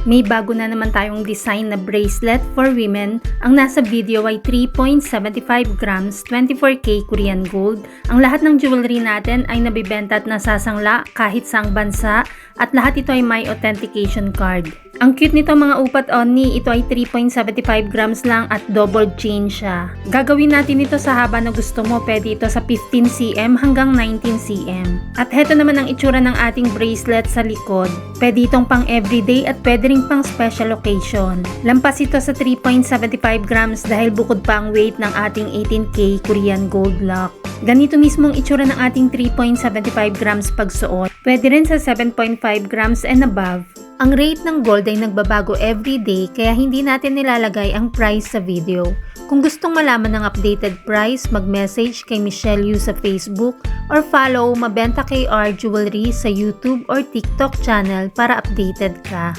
May bago na naman tayong design na bracelet for women. Ang nasa video ay 3.75 grams, 24K Korean gold. Ang lahat ng jewelry natin ay nabibenta at nasasangla kahit saang bansa at lahat ito ay may authentication card. Ang cute nito mga upat oni, ito ay 3.75 grams lang at double chain siya. Gagawin natin ito sa haba na gusto mo, pwede ito sa 15 cm hanggang 19 cm. At heto naman ang itsura ng ating bracelet sa likod. Pwede itong pang everyday at pwede rin pang special occasion. Lampas ito sa 3.75 grams dahil bukod pa ang weight ng ating 18K Korean gold lock. Ganito mismo ang itsura ng ating 3.75 grams pagsuot. Pwede rin sa 7.5 grams and above. Ang rate ng gold ay nagbabago everyday kaya hindi natin nilalagay ang price sa video. Kung gustong malaman ng updated price, mag-message kay Michelle Yu sa Facebook or follow Mabenta KR Jewelry sa YouTube or TikTok channel para updated ka.